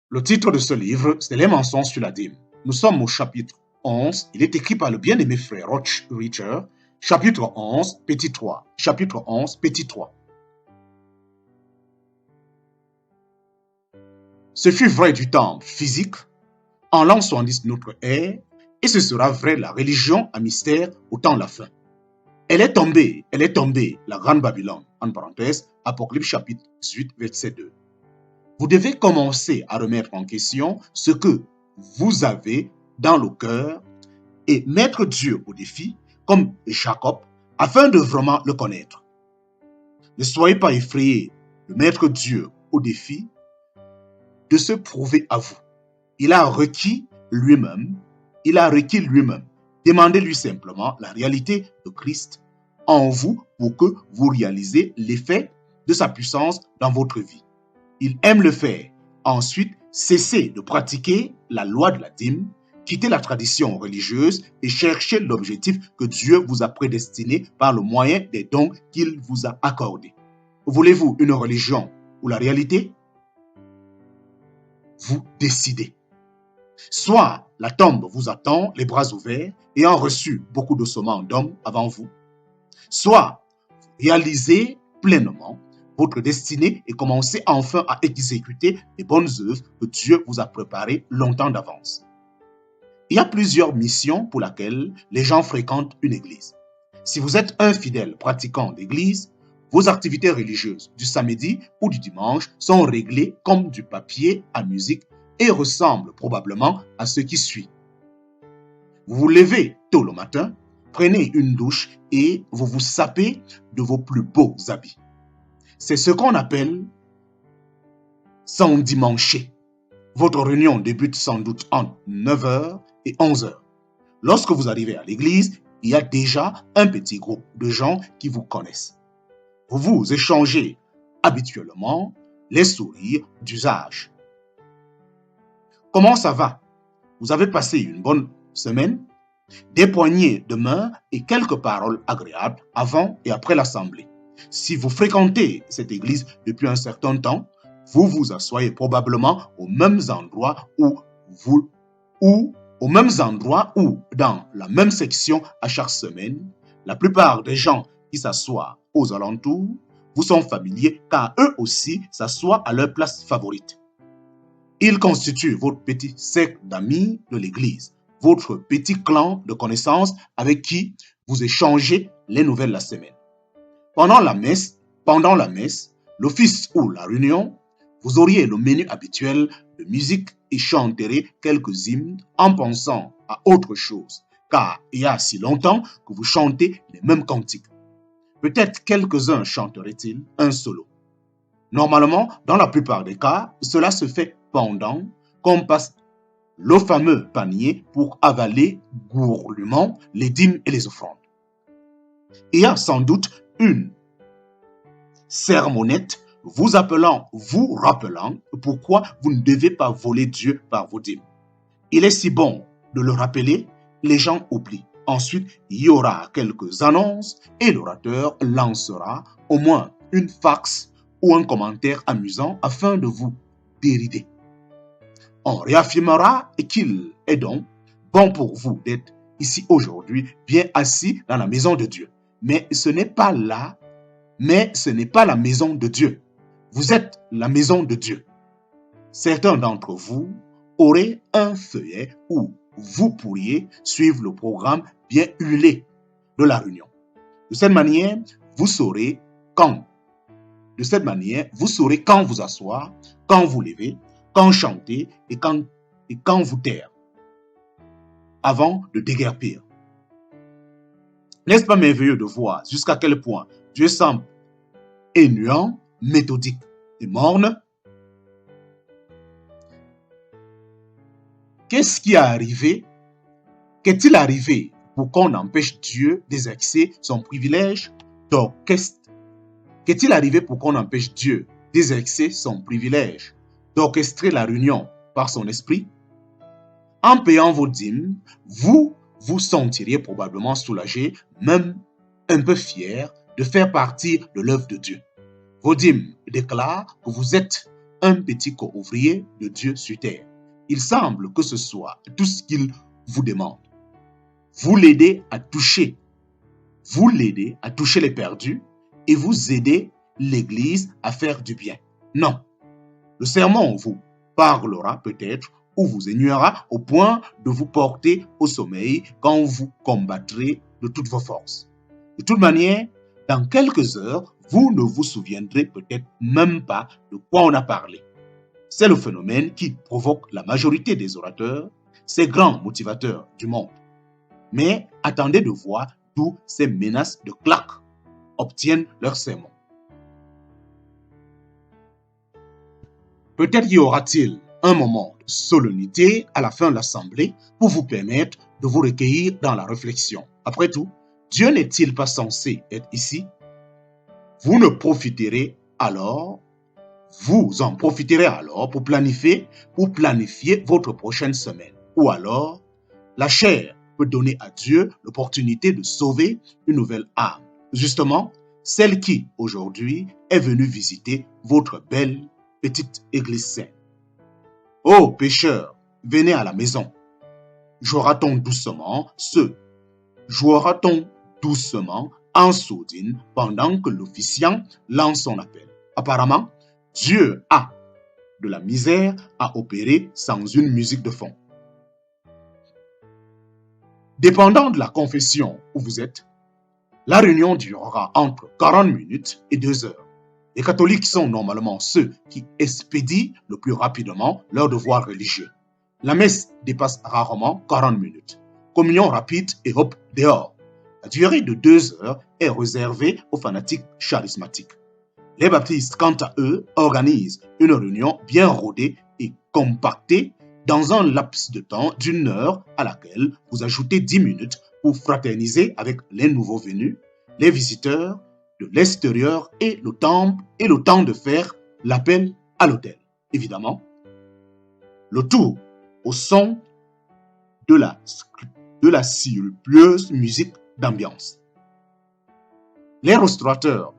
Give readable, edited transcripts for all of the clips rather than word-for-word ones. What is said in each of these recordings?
Le titre de ce livre, c'est Les mensonges sur la dîme. Nous sommes au chapitre 11. Il est écrit par le bien-aimé frère Roch Richard. Chapitre 11, petit 3. Chapitre 11, petit 3. Ce fut vrai du temple physique en l'an 70 de notre ère, et ce sera vrai la religion à mystère au temps de la fin. Elle est tombée, la grande Babylone, en parenthèse, Apocalypse chapitre 18, verset 2. Vous devez commencer à remettre en question ce que vous avez dans le cœur et mettre Dieu au défi, comme Jacob, afin de vraiment le connaître. Ne soyez pas effrayés de mettre Dieu au défi, de se prouver à vous. Il a requis lui-même. Demandez-lui simplement la réalité de Christ en vous pour que vous réalisez l'effet de sa puissance dans votre vie. Il aime le faire. Ensuite, cessez de pratiquer la loi de la dîme, quittez la tradition religieuse et cherchez l'objectif que Dieu vous a prédestiné par le moyen des dons qu'il vous a accordés. Voulez-vous une religion ou la réalité? Vous décidez. Soit la tombe vous attend les bras ouverts, ayant reçu beaucoup de sommeils d'hommes avant vous, soit vous réalisez pleinement votre destinée et commencez enfin à exécuter les bonnes œuvres que Dieu vous a préparées longtemps d'avance. Il y a plusieurs missions pour lesquelles les gens fréquentent une église. Si vous êtes un fidèle pratiquant d'église, vos activités religieuses du samedi ou du dimanche sont réglées comme du papier à musique et ressemblent probablement à ce qui suit. Vous vous levez tôt le matin, prenez une douche et vous vous sapez de vos plus beaux habits. C'est ce qu'on appelle s'endimancher. Votre réunion débute sans doute entre 9h et 11h. Lorsque vous arrivez à l'église, il y a déjà un petit groupe de gens qui vous connaissent. Vous vous échangez habituellement les sourires d'usage. Comment ça va? Vous avez passé une bonne semaine? Des poignées de main et quelques paroles agréables avant et après l'assemblée. Si vous fréquentez cette église depuis un certain temps, vous vous asseyez probablement aux mêmes endroits ou dans la même section à chaque semaine. La plupart des gens qui s'assoient aux alentours vous sont familiers car eux aussi s'assoient à leur place favorite. Ils constituent votre petit cercle d'amis de l'église, votre petit clan de connaissances avec qui vous échangez les nouvelles la semaine. Pendant la messe, l'office ou la réunion, vous auriez le menu habituel de musique et chanterez quelques hymnes en pensant à autre chose, car il y a si longtemps que vous chantez les mêmes cantiques. Peut-être quelques-uns chanteraient-ils un solo. Normalement, dans la plupart des cas, cela se fait pendant qu'on passe le fameux panier pour avaler gourmandement les dîmes et les offrandes. Il y a sans doute une sermonnette vous rappelant pourquoi vous ne devez pas voler Dieu par vos dîmes. Il est si bon de le rappeler, les gens oublient. Ensuite, il y aura quelques annonces et l'orateur lancera au moins une fax ou un commentaire amusant afin de vous dérider. On réaffirmera qu'il est donc bon pour vous d'être ici aujourd'hui, bien assis dans la maison de Dieu. Mais ce n'est pas la maison de Dieu. Vous êtes la maison de Dieu. Certains d'entre vous auraient un feuillet où vous pourriez suivre le programme bien huilé de la réunion. De cette manière, vous saurez quand vous asseoir, quand vous lever, quand chanter et quand vous taire, avant de déguerpir. N'est-ce pas merveilleux de voir jusqu'à quel point Dieu semble énuant, méthodique et morne? Qu'est-il arrivé pour qu'on empêche Dieu d'exercer son privilège d'orchestrer la réunion par son esprit? En payant vos dîmes, vous vous sentiriez probablement soulagé, même un peu fier de faire partie de l'œuvre de Dieu. Vos dîmes déclarent que vous êtes un petit co-ouvrier de Dieu sur terre. Il semble que ce soit tout ce qu'il vous demande. Vous l'aidez à toucher les perdus et vous aidez l'Église à faire du bien. Non, le sermon vous parlera peut-être ou vous ignorera au point de vous porter au sommeil quand vous combattrez de toutes vos forces. De toute manière, dans quelques heures, vous ne vous souviendrez peut-être même pas de quoi on a parlé. C'est le phénomène qui provoque la majorité des orateurs, ces grands motivateurs du monde. Mais attendez de voir d'où ces menaces de claques obtiennent leur sermon. Peut-être y aura-t-il un moment de solennité à la fin de l'assemblée pour vous permettre de vous recueillir dans la réflexion. Après tout, Dieu n'est-il pas censé être ici? Vous en profiterez alors pour planifier votre prochaine semaine. Ou alors, la chair peut donner à Dieu l'opportunité de sauver une nouvelle âme. Justement, celle qui, aujourd'hui, est venue visiter votre belle petite église sainte. Ô pécheurs, venez à la maison. Jouera-t-on doucement en sourdine pendant que l'officiant lance son appel. Apparemment, Dieu a de la misère à opérer sans une musique de fond. Dépendant de la confession où vous êtes, la réunion durera entre 40 minutes et 2 heures. Les catholiques sont normalement ceux qui expédient le plus rapidement leur devoir religieux. La messe dépasse rarement 40 minutes. Communion rapide et hop, dehors. La durée de 2 heures est réservée aux fanatiques charismatiques. Les baptistes, quant à eux, organisent une réunion bien rodée et compactée dans un laps de temps d'1 heure à laquelle vous ajoutez 10 minutes pour fraterniser avec les nouveaux venus, les visiteurs de l'extérieur et le temps de faire l'appel à l'autel. Évidemment, le tout au son de la silencieuse musique d'ambiance. Les restaurateurs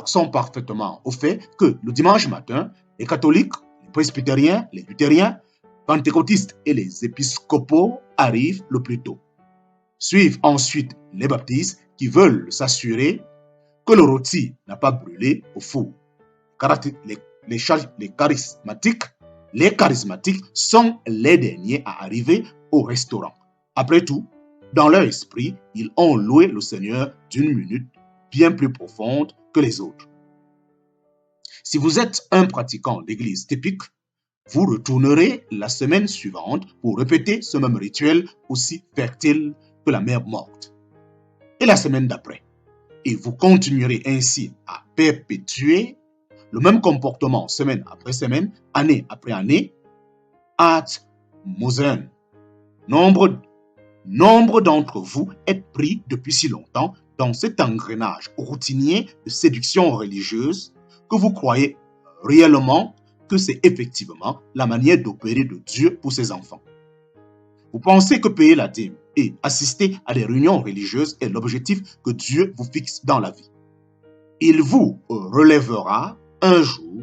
sont parfaitement au fait que le dimanche matin, les catholiques, les presbytériens, les luthériens, pentecôtistes et les épiscopaux arrivent le plus tôt. Suivent ensuite les baptistes qui veulent s'assurer que le rôti n'a pas brûlé au four. Les charismatiques sont les derniers à arriver au restaurant. Après tout, dans leur esprit, ils ont loué le Seigneur d'1 minute bien plus profonde que les autres. Si vous êtes un pratiquant d'église typique, vous retournerez la semaine suivante pour répéter ce même rituel aussi fertile que la mer morte. Et la semaine d'après. Et vous continuerez ainsi à perpétuer le même comportement semaine après semaine, année après année, ad Mosern. Nombre d'entre vous êtes pris depuis si longtemps dans cet engrenage routinier de séduction religieuse que vous croyez réellement que c'est effectivement la manière d'opérer de Dieu pour ses enfants. Vous pensez que payer la dîme et assister à des réunions religieuses est l'objectif que Dieu vous fixe dans la vie. Il vous révélera un jour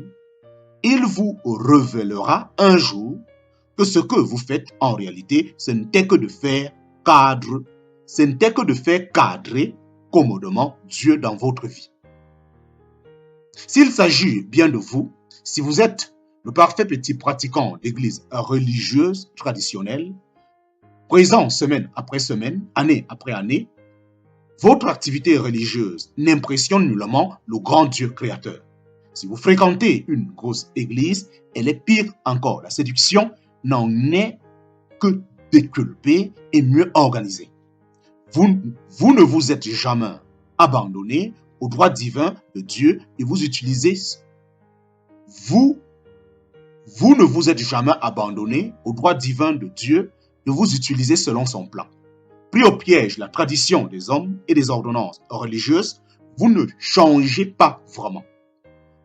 que ce que vous faites en réalité, ce n'était que de faire cadrer commodément Dieu dans votre vie. S'il s'agit bien de vous, si vous êtes le parfait petit pratiquant d'église religieuse traditionnelle, présent semaine après semaine, année après année, votre activité religieuse n'impressionne nullement le grand Dieu créateur. Si vous fréquentez une grosse église, elle est pire encore. La séduction n'en est que déculpée et mieux organisée. Vous ne vous êtes jamais abandonné au droit divin de Dieu et vous ne vous êtes jamais abandonné au droit divin de Dieu de vous utiliser selon son plan. Pris au piège la tradition des hommes et des ordonnances religieuses, vous ne changez pas vraiment.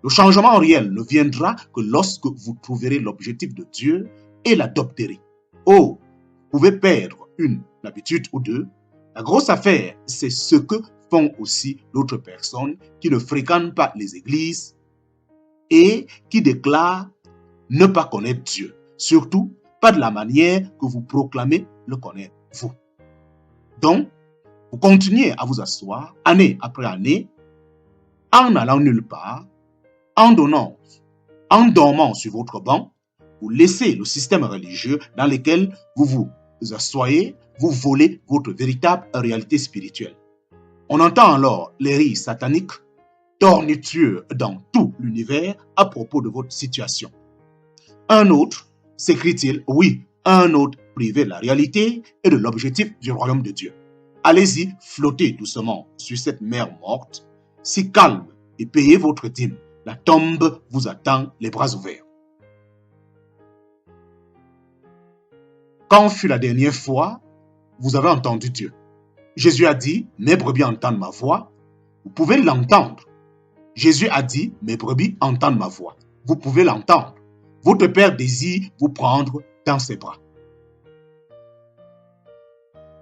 Le changement réel ne viendra que lorsque vous trouverez l'objectif de Dieu et l'adopterez. Oh, vous pouvez perdre une habitude ou deux. La grosse affaire, c'est ce que font aussi d'autres personnes qui ne fréquentent pas les églises et qui déclarent ne pas connaître Dieu. Surtout, pas de la manière que vous proclamez le connaître, vous. Donc, vous continuez à vous asseoir année après année, en n'allant nulle part, en dormant sur votre banc, vous laissez le système religieux dans lequel vous vous assoyez, vous volez votre véritable réalité spirituelle. On entend alors les rires sataniques, tornitueux dans tout l'univers à propos de votre situation. Un autre, s'écrie-t-il, oui, un autre privé de la réalité et de l'objectif du royaume de Dieu. Allez-y, flottez doucement sur cette mer morte, si calme et payez votre dîme. La tombe vous attend les bras ouverts. Quand fut la dernière fois vous avez entendu Dieu? Jésus a dit, mes brebis entendent ma voix. Vous pouvez l'entendre. Jésus a dit, mes brebis entendent ma voix. Vous pouvez l'entendre. Votre Père désire vous prendre dans ses bras.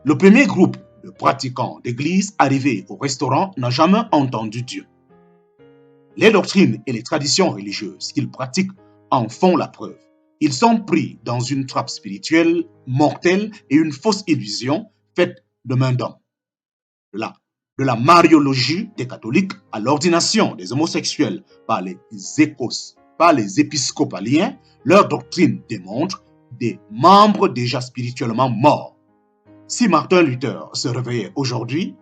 Le premier groupe de pratiquants d'église arrivés au restaurant n'a jamais entendu Dieu. Les doctrines et les traditions religieuses qu'ils pratiquent en font la preuve. Ils sont pris dans une trappe spirituelle mortelle et une fausse illusion faite de main d'homme. De la mariologie des catholiques à l'ordination des homosexuels par les épiscopaliens, leur doctrine démontre des membres déjà spirituellement morts. Si Martin Luther se réveillait aujourd'hui,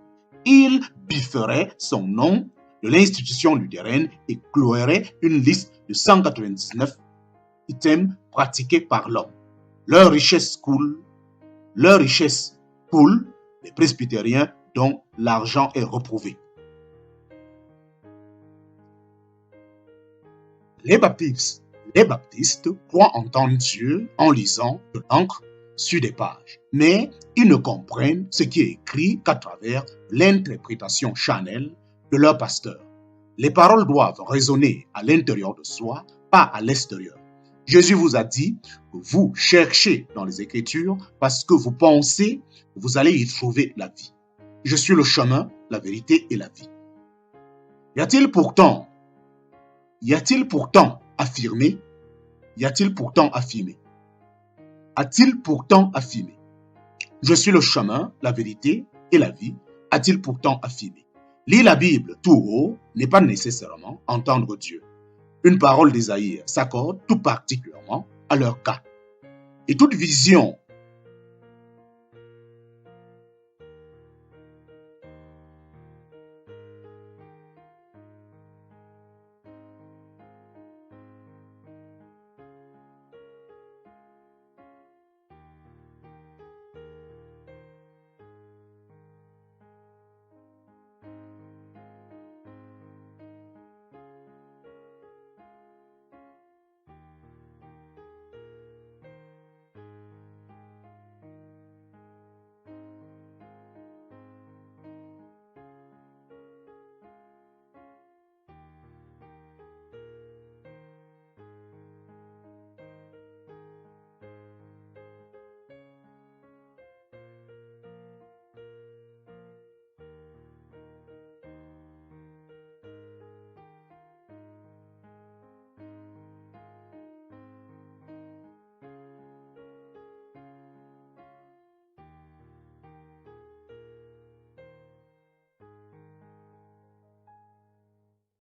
il bifferait son nom de l'institution luthérienne et clouerait une liste de 199 items pratiqués par l'homme. Leur richesse coule, les presbytériens dont l'argent est reprouvé. Les baptistes croient entendre Dieu en lisant de l'encre sur des pages, mais ils ne comprennent ce qui est écrit qu'à travers l'interprétation charnelle de leur pasteur. Les paroles doivent résonner à l'intérieur de soi, pas à l'extérieur. Jésus vous a dit que vous cherchez dans les Écritures parce que vous pensez que vous allez y trouver la vie. Je suis le chemin, la vérité et la vie. Y a-t-il pourtant affirmé? A-t-il pourtant affirmé? Je suis le chemin, la vérité et la vie. A-t-il pourtant affirmé? Lire la Bible tout haut n'est pas nécessairement entendre Dieu. Une parole d'Ésaïe s'accorde tout particulièrement à leur cas. Et toute vision